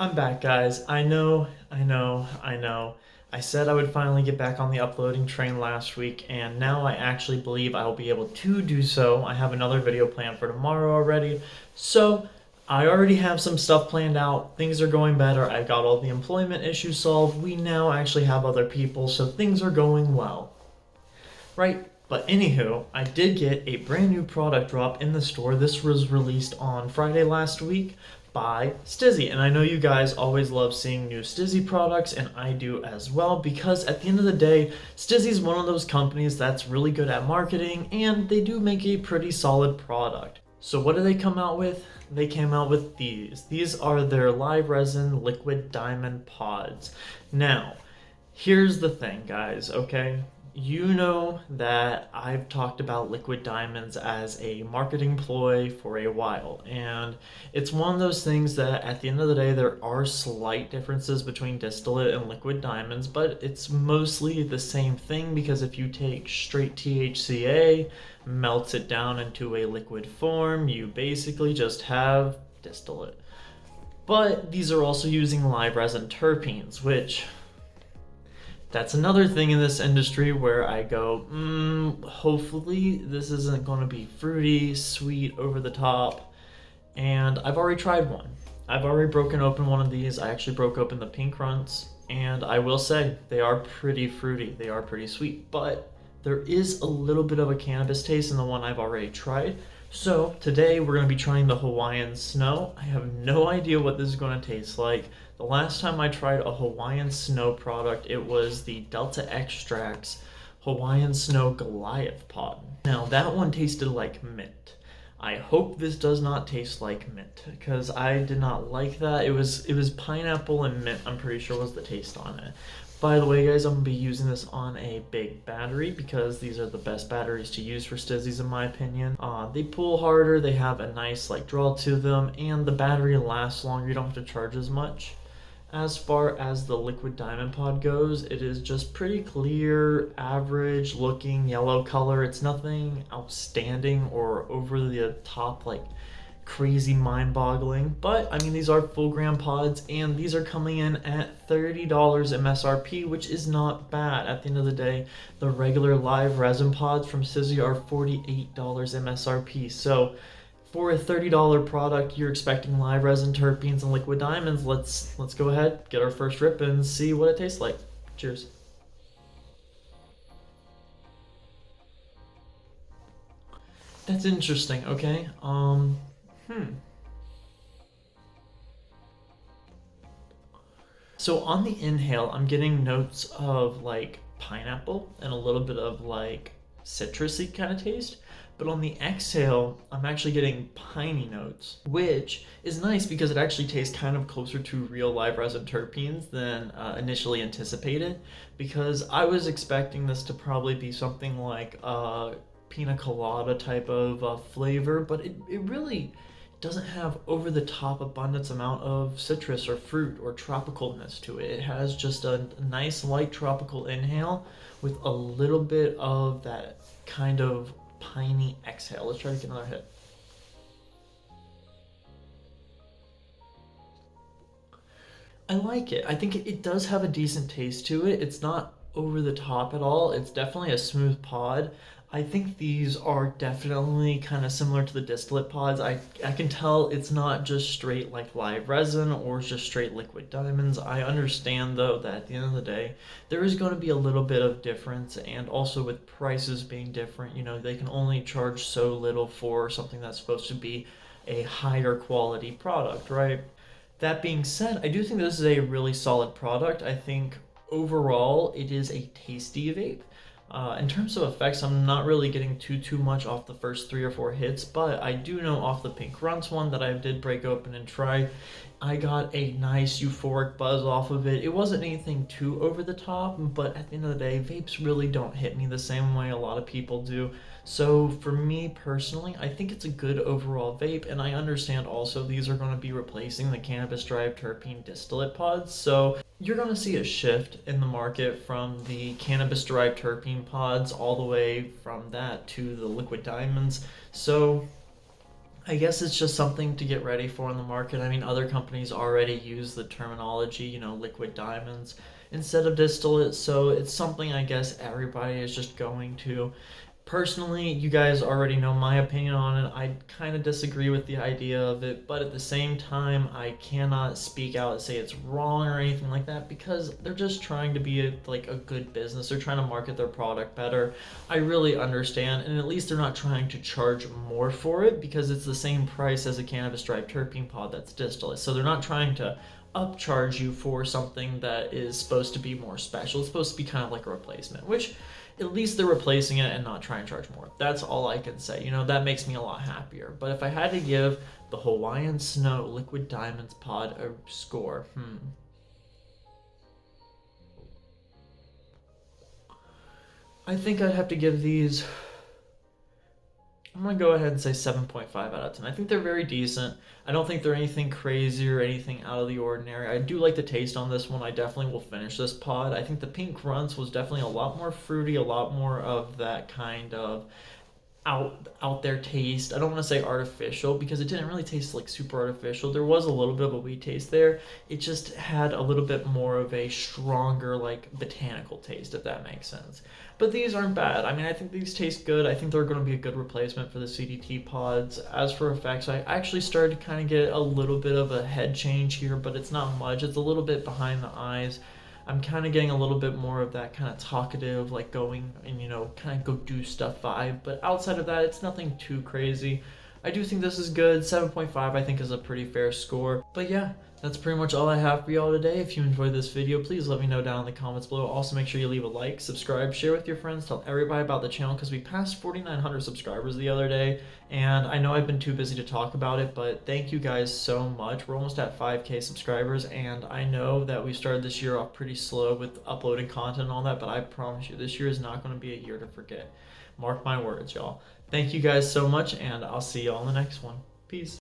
I'm back, guys. I know. I said I would finally get back on the uploading train last week, and now I actually believe I will be able to do so. I have another video planned for tomorrow already, so I already have some stuff planned out. Things are going better. I got all the employment issues solved. We now actually have other people, so things are going well. Right? But anywho, I did get a brand new product drop in the store. This was released on Friday last week by Stiiizy. And I know you guys always love seeing new Stiiizy products, and I do as well, because at the end of the day, Stiiizy is one of those companies that's really good at marketing, and they do make a pretty solid product. So what did they come out with? They came out with these. These are their live resin liquid diamond pods. Now, here's the thing, guys, okay? You know that I've talked about liquid diamonds as a marketing ploy for a while, and it's one of those things that at the end of the day there are slight differences between distillate and liquid diamonds, but it's mostly the same thing because if you take straight THCA, melts it down into a liquid form, you basically just have distillate. But these are also using live resin terpenes, which that's another thing in this industry where I go, hopefully this isn't going to be fruity, sweet, over the top. And I've already tried one. I've already broken open one of these. I actually broke open the pink runts, and I will say they are pretty fruity. They are pretty sweet, but there is a little bit of a cannabis taste in the one I've already tried. So today we're going to be trying the Hawaiian Snow. I have no idea what this is going to taste like. The last time I tried a Hawaiian Snow product, it was the Delta Extracts Hawaiian Snow Goliath pod. Now that one tasted like mint. I hope this does not taste like mint, because I did not like that. It was pineapple and mint, I'm pretty sure, was the taste on it. By the way, guys, I'm going to be using this on a big battery because these are the best batteries to use for Stiiizy's in my opinion. They pull harder, they have a nice draw to them, and the battery lasts longer. You don't have to charge as much. As far as the liquid diamond pod goes, it is just pretty clear, average looking yellow color. It's nothing outstanding or over the top crazy mind-boggling, but I mean, these are full gram pods, and these are coming in at $30 MSRP, which is not bad. At the end of the day, the regular live resin pods from Stiiizy are $48 MSRP, so for a $30 product, you're expecting live resin terpenes and liquid diamonds. Let's go ahead, get our first rip, and see what it tastes like. Cheers. That's interesting. Okay. So on the inhale, I'm getting notes of pineapple and a little bit of citrusy kind of taste. But on the exhale, I'm actually getting piney notes, which is nice because it actually tastes kind of closer to real live resin terpenes than initially anticipated. Because I was expecting this to probably be something like a pina colada type of flavor, but it really doesn't have over the top abundance amount of citrus or fruit or tropicalness to it. It has just a nice light tropical inhale with a little bit of that kind of piney exhale. Let's try to get another hit. I like it. I think it does have a decent taste to it. It's not over the top at all. It's definitely a smooth pod. I think these are definitely kind of similar to the distillate pods. I can tell it's not just straight live resin or just straight liquid diamonds. I understand though that at the end of the day, there is going to be a little bit of difference, and also with prices being different, they can only charge so little for something that's supposed to be a higher quality product, right? That being said, I do think this is a really solid product. I think overall it is a tasty vape. In terms of effects, I'm not really getting too much off the first 3 or 4 hits, but I do know off the Pink Runts one that I did break open and try, I got a nice euphoric buzz off of it. It wasn't anything too over the top, but at the end of the day, vapes really don't hit me the same way a lot of people do. So for me personally, I think it's a good overall vape, and I understand also these are going to be replacing the cannabis-derived terpene distillate pods, so you're going to see a shift in the market from the cannabis-derived terpene pods all the way from that to the liquid diamonds. So I guess it's just something to get ready for in the market. I mean, other companies already use the terminology, liquid diamonds instead of distillate, so it's something I guess everybody is just going to. Personally, you guys already know my opinion on it. I kind of disagree with the idea of it, but at the same time, I cannot speak out and say it's wrong or anything like that because they're just trying to be a good business. They're trying to market their product better. I really understand, and at least they're not trying to charge more for it because it's the same price as a cannabis dried terpene pod that's distillate. So they're not trying to upcharge you for something that is supposed to be more special. It's supposed to be kind of like a replacement, which at least they're replacing it and not trying to charge more. That's all I can say. That makes me a lot happier. But if I had to give the Hawaiian Snow Liquid Diamonds pod a score, I think I'd have to give these. I'm gonna go ahead and say 7.5 out of 10. I think they're very decent. I don't think they're anything crazy or anything out of the ordinary. I do like the taste on this one. I definitely will finish this pod. I think the pink runts was definitely a lot more fruity, a lot more of that kind of out there taste. I don't want to say artificial because it didn't really taste like super artificial. There was a little bit of a weed taste there. It just had a little bit more of a stronger like botanical taste, if that makes sense. But these aren't bad. I mean, I think these taste good. I think they're going to be a good replacement for the CDT pods. As for effects, I actually started to kind of get a little bit of a head change here, but it's not much. It's a little bit behind the eyes. I'm kind of getting a little bit more of that kind of talkative, like going and, kind of go do stuff vibe. But outside of that, it's nothing too crazy. I do think this is good. 7.5 I think is a pretty fair score. But yeah, that's pretty much all I have for y'all today. If you enjoyed this video, please let me know down in the comments below. Also, make sure you leave a like, subscribe, share with your friends, tell everybody about the channel because we passed 4,900 subscribers the other day. And I know I've been too busy to talk about it, but thank you guys so much. We're almost at 5K subscribers, and I know that we started this year off pretty slow with uploading content and all that, but I promise you, this year is not going to be a year to forget. Mark my words, y'all. Thank you guys so much, and I'll see y'all in the next one. Peace.